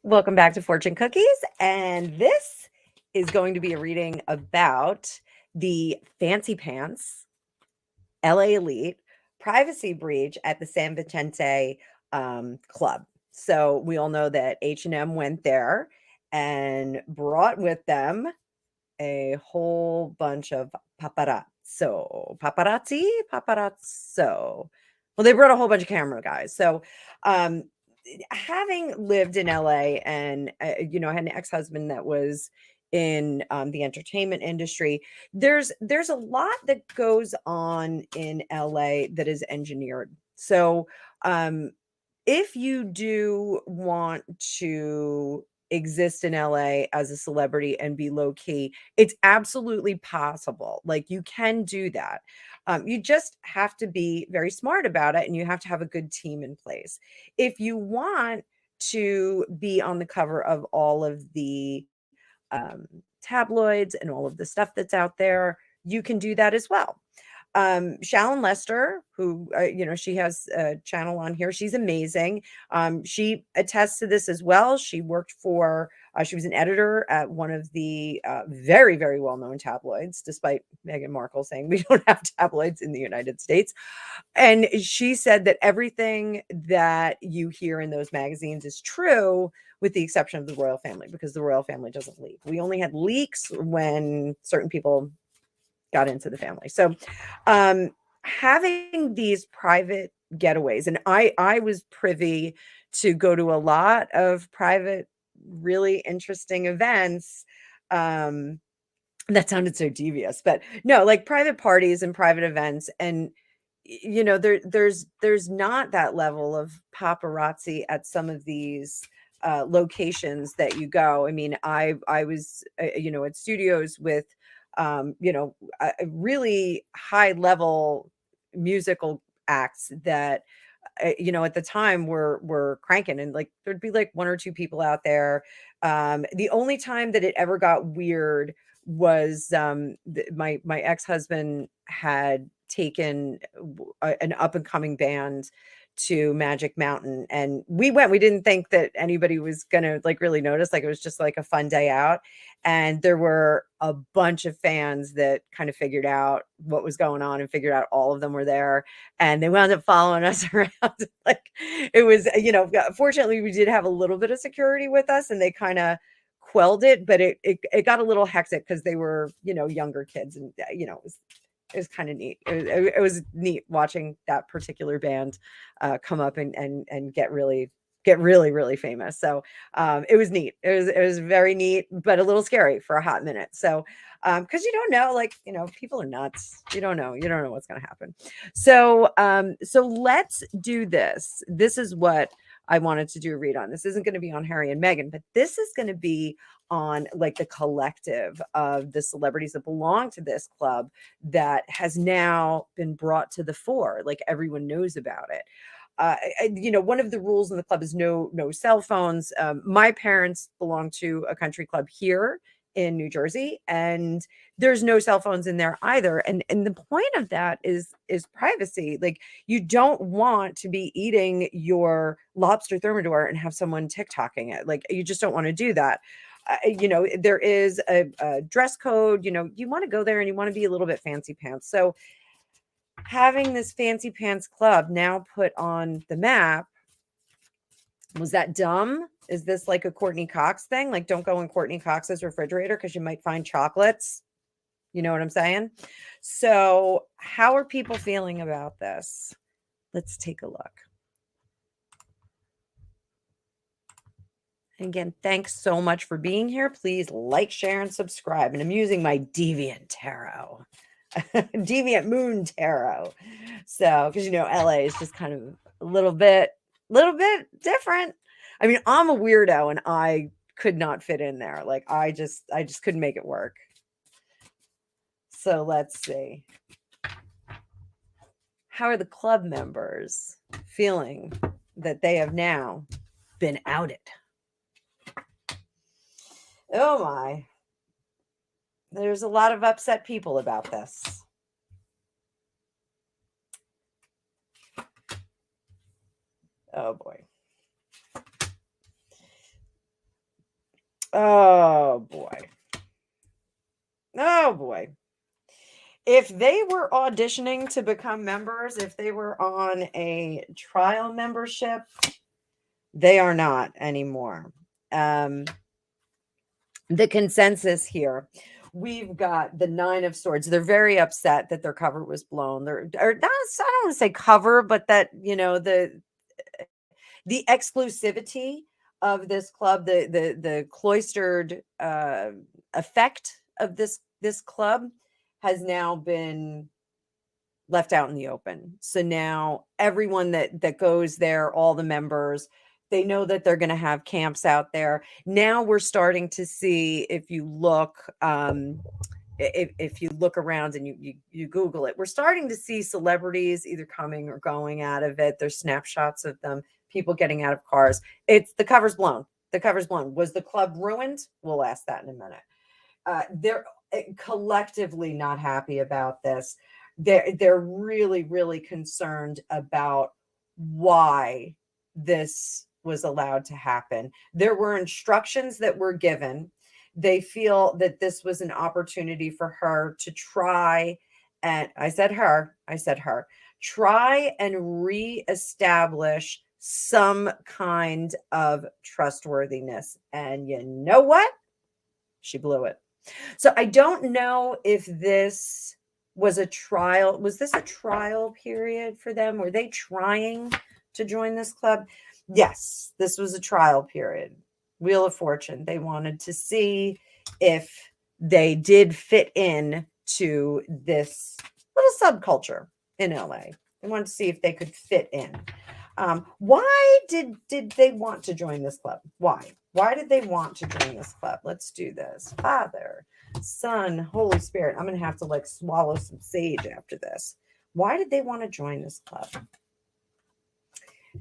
Welcome back to Fortune Cookies. And this is going to be a reading about the Fancy Pants LA Elite privacy breach at the San Vicente Club. So we all know that H&M went there and brought with them a whole bunch of paparazzo. Well, they brought a whole bunch of camera guys. So, um, having lived in LA and had an ex-husband that was in the entertainment industry, there's a lot that goes on in LA that is engineered. So, um, if you do want to exist in LA as a celebrity and be low key, it's absolutely possible. Like you can do that. You just have to be very smart about it and you have to have a good team in place. If you want to be on the cover of all of the um, tabloids and all of the stuff that's out there, you can do that as well. Shallon Lester, who she has a channel on here. She's amazing. She attests to this as well. She worked for. She was an editor at one of the very, very well-known tabloids, despite Meghan Markle saying we don't have tabloids in the United States. And she said that everything that you hear in those magazines is true, with the exception of the royal family, because the royal family doesn't leak. We only had leaks when certain people got into the family. So having these private getaways, and I was privy to go to a lot of private, really interesting events. That sounded so devious, but no, like private parties and private events. And there's not that level of paparazzi at some of these locations that you go. I mean, I was at studios with really high level musical acts that at the time were cranking, and like there'd be like one or two people out there. The only time that it ever got weird was my ex-husband had taken an up and coming band to Magic Mountain, and we didn't think that anybody was gonna like really notice. Like it was just like a fun day out, and there were a bunch of fans that kind of figured out what was going on and figured out all of them were there, and they wound up following us around. Like it was, fortunately we did have a little bit of security with us and they kind of quelled it, but it got a little hectic because they were, younger kids, and it was kind of neat. It was neat watching that particular band come up and get really famous. So it was neat. It was very neat, but a little scary for a hot minute. So because you don't know, like people are nuts. You don't know what's going to happen. So let's do this. This is what I wanted to do a read on. This isn't going to be on Harry and Meghan, but this is going to be on like the collective of the celebrities that belong to this club that has now been brought to the fore. Like everyone knows about it. One of the rules in the club is no cell phones. My parents belong to a country club here in New Jersey, and there's no cell phones in there either. And the point of that is privacy. Like you don't want to be eating your lobster thermidor and have someone TikToking it. Like you just don't want to do that. There is a dress code. You want to go there and you want to be a little bit fancy pants. So having this fancy pants club now put on the map, was that dumb? Is this like a Courtney Cox thing? Like, don't go in Courtney Cox's refrigerator because you might find chocolates. You know what I'm saying? So, how are people feeling about this? Let's take a look. And again, thanks so much for being here. Please like, share, and subscribe. And I'm using my Deviant Tarot, Deviant Moon Tarot. So, because LA is just kind of a little bit different. I mean, I'm a weirdo and I could not fit in there. Like I just couldn't make it work. So let's see. How are the club members feeling that they have now been outed? Oh my. There's a lot of upset people about this. Oh boy. Oh boy. Oh boy. If they were auditioning to become members, if they were on a trial membership, they are not anymore. Um, the consensus here, we've got the Nine of Swords. They're very upset that their cover was blown. They're or not, I don't want to say cover, but that, the exclusivity of this club, the cloistered effect of this club has now been left out in the open. So now everyone that goes there, all the members, they know that they're going to have camps out there. Now we're starting to see, if you look, if you look around and you Google it, we're starting to see celebrities either coming or going out of it. There's snapshots of them, people getting out of cars. It's the cover's blown. The cover's blown. Was the club ruined? We'll ask that in a minute. They're collectively not happy about this. They're really, really concerned about why this was allowed to happen. There were instructions that were given. They feel that this was an opportunity for her to try, and I said her, try and reestablish some kind of trustworthiness. And you know what? She blew it. So I don't know if this was a trial. Was this a trial period for them? Were they trying to join this club? Yes, this was a trial period. Wheel of Fortune. They wanted to see if they did fit in to this little subculture in LA. They wanted to see if they could fit in. Why did they want to join this club? Why? Why did they want to join this club? Let's do this. Father, Son, Holy Spirit. I'm going to have to swallow some sage after this. Why did they want to join this club?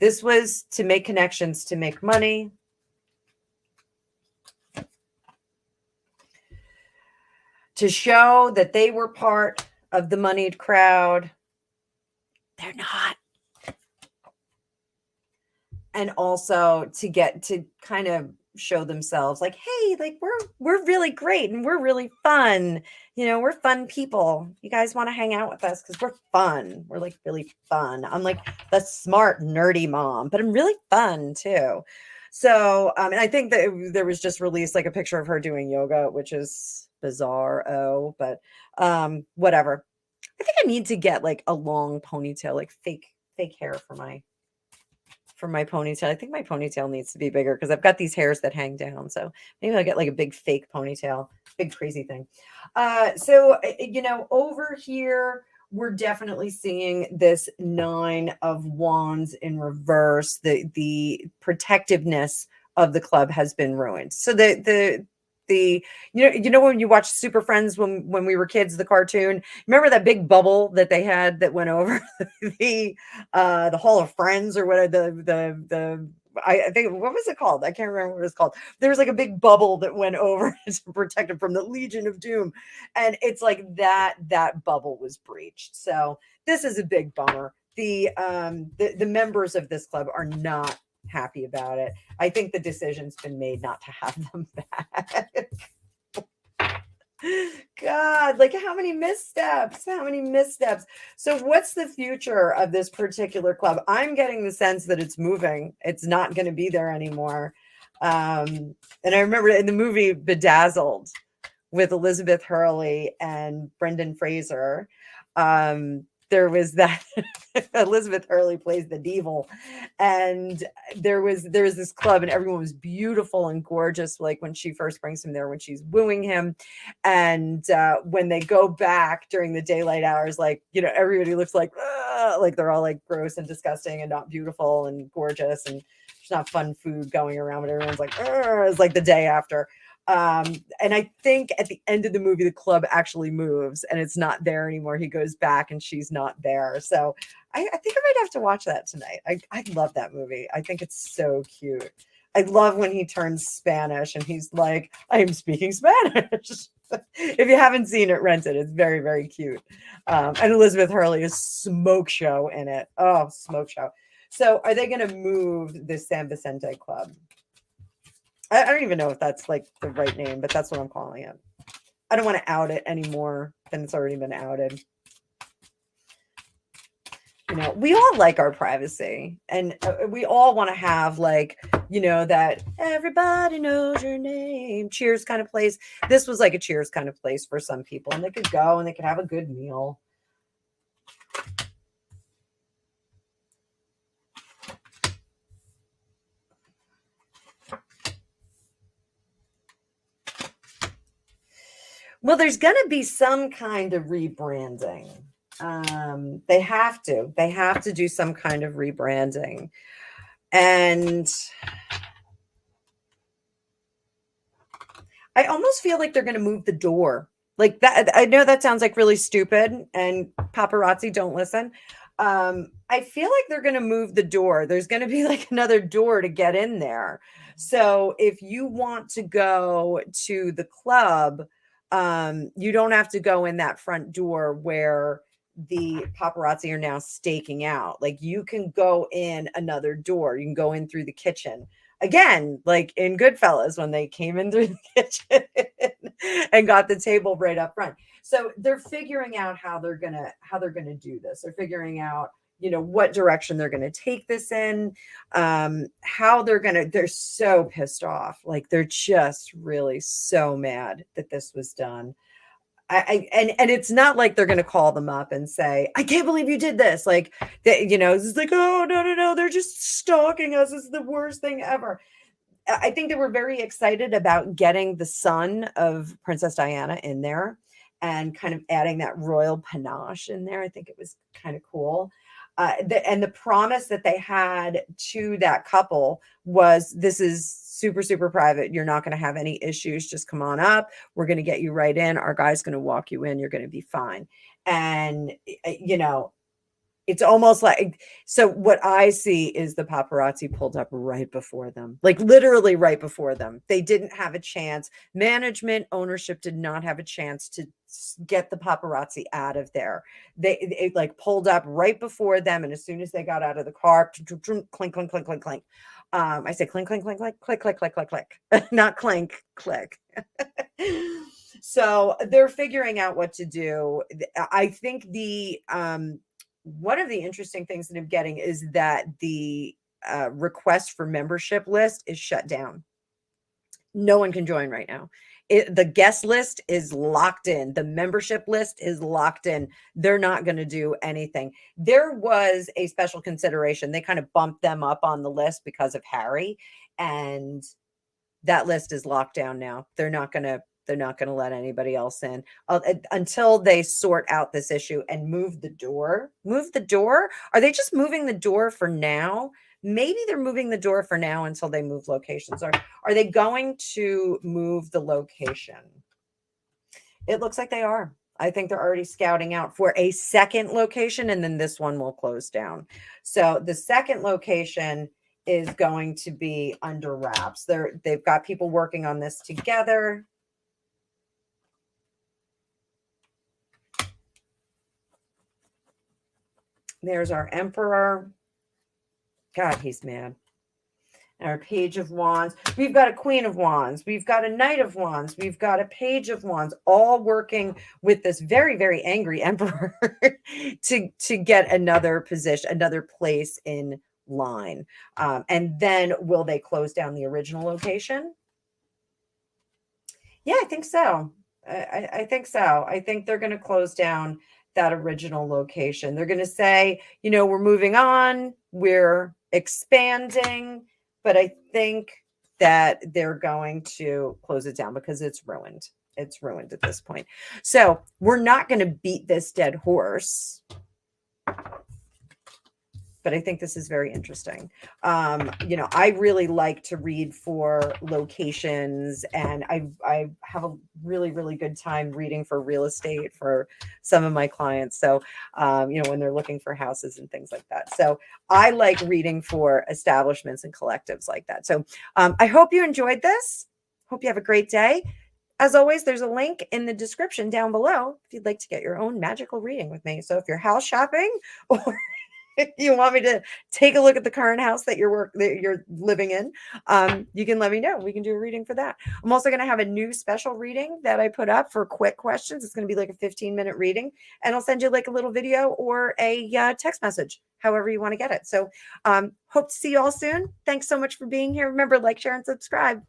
This was to make connections, to make money. To show that they were part of the moneyed crowd. They're not. And also to get to kind of show themselves hey, we're really great and we're really fun. We're fun people. You guys want to hang out with us because we're fun. We're really fun. I'm the smart, nerdy mom, but I'm really fun too. So, and I think that there was just released a picture of her doing yoga, which is bizarre. Oh, but whatever. I think I need to get a long ponytail, fake hair for my ponytail. I think my ponytail needs to be bigger because I've got these hairs that hang down. So maybe I'll get a big fake ponytail, big crazy thing. So, over here, we're definitely seeing this Nine of Wands in reverse. The protectiveness of the club has been ruined. So when you watch Super Friends when we were kids, the cartoon, remember that big bubble that they had that went over the Hall of Friends or whatever I think, what was it called? I can't remember what it was called. There was a big bubble that went over to protect it from the Legion of Doom. And it's that bubble was breached. So this is a big bummer. The members of this club are not happy about it. I think the decision's been made not to have them back. God, how many missteps? So what's the future of this particular club? I'm getting the sense that it's moving. It's not going to be there anymore. And I remember in the movie Bedazzled with Elizabeth Hurley and Brendan Fraser, there was that Elizabeth Hurley plays the devil, and there was this club and everyone was beautiful and gorgeous when she first brings him there, when she's wooing him, and when they go back during the daylight hours, everybody looks like they're all gross and disgusting and not beautiful and gorgeous, and there's not fun food going around, but everyone's it's the day after. And I think at the end of the movie, the club actually moves and it's not there anymore. He goes back and she's not there. So I think I might have to watch that tonight. I love that movie. I think it's so cute. I love when he turns Spanish and he's like, I am speaking Spanish. If you haven't seen it, rent it. It's very, very cute. And Elizabeth Hurley is smoke show in it. Oh, smoke show. So are they going to move the San Vicente Club? I don't even know if that's like the right name, but that's what I'm calling it. I don't want to out it anymore than it's already been outed. We all like our privacy, and we all want to have like, that everybody knows your name cheers kind of place. This was like a cheers kind of place for some people, and they could go and they could have a good meal. Well, there's going to be some kind of rebranding. They have to do some kind of rebranding. And I almost feel like they're going to move the door. Like that, I know that sounds like really stupid, and paparazzi don't listen. I feel like they're going to move the door. There's going to be like another door to get in there. So if you want to go to the club, you don't have to go in that front door where the paparazzi are now staking out. Like you can go in another door. You can go in through the kitchen. Again, like in Goodfellas when they came in through the kitchen and got the table right up front. So they're figuring out how they're gonna do this. They're figuring out, what direction they're gonna take this in, how they're so pissed off. Like they're just really so mad that this was done. And it's not like they're gonna call them up and say, I can't believe you did this. Like it's like, oh no, no, no, they're just stalking us. It's the worst thing ever. I think they were very excited about getting the son of Princess Diana in there and kind of adding that royal panache in there. I think it was kind of cool. And the promise that they had to that couple was, this is super, super private. You're not going to have any issues. Just come on up. We're going to get you right in. Our guy's going to walk you in. You're going to be fine. And, it's almost like, so what I see is the paparazzi pulled up right before them, like literally right before them. They didn't have a chance. Management, ownership did not have a chance to get the paparazzi out of there. It like pulled up right before them, and as soon as they got out of the car, clink, clink, clink, clink, clink. I say clink, clink, clink, clink, click, click, click, click, click, not clink, click. So they're figuring out what to do. I think the one of the interesting things that I'm getting is that the request for membership list is shut down. No one can join right now. The guest list is locked in. The membership list is locked in. They're not going to do anything. There was a special consideration. They kind of bumped them up on the list because of Harry, and that list is locked down now. They're not going to let anybody else in until they sort out this issue and move the door. Move the door? Are they just moving the door for now? Maybe they're moving the door for now until they move locations. Are they going to move the location? It looks like they are. I think they're already scouting out for a second location, and then this one will close down. So the second location is going to be under wraps. They've got people working on this together. There's our emperor. God, he's mad. Our page of wands. We've got a queen of wands. We've got a knight of wands. We've got a page of wands, all working with this very, very angry emperor to get another position, another place in line. And then will they close down the original location? Yeah, I think so. I think so. I think they're going to close down that original location. They're going to say, we're moving on, we're expanding, but I think that they're going to close it down because it's ruined. It's ruined at this point. So we're not going to beat this dead horse, but I think this is very interesting. I really like to read for locations, and I have a really, really good time reading for real estate for some of my clients. So, when they're looking for houses and things like that. So I like reading for establishments and collectives like that. So I hope you enjoyed this. Hope you have a great day. As always, there's a link in the description down below if you'd like to get your own magical reading with me. So if you're house shopping or you want me to take a look at the current house that you're living in, you can let me know. We can do a reading for that. I'm also going to have a new special reading that I put up for quick questions. It's going to be like a 15-minute reading, and I'll send you like a little video or a text message, however you want to get it. So hope to see you all soon. Thanks so much for being here. Remember, like, share, and subscribe.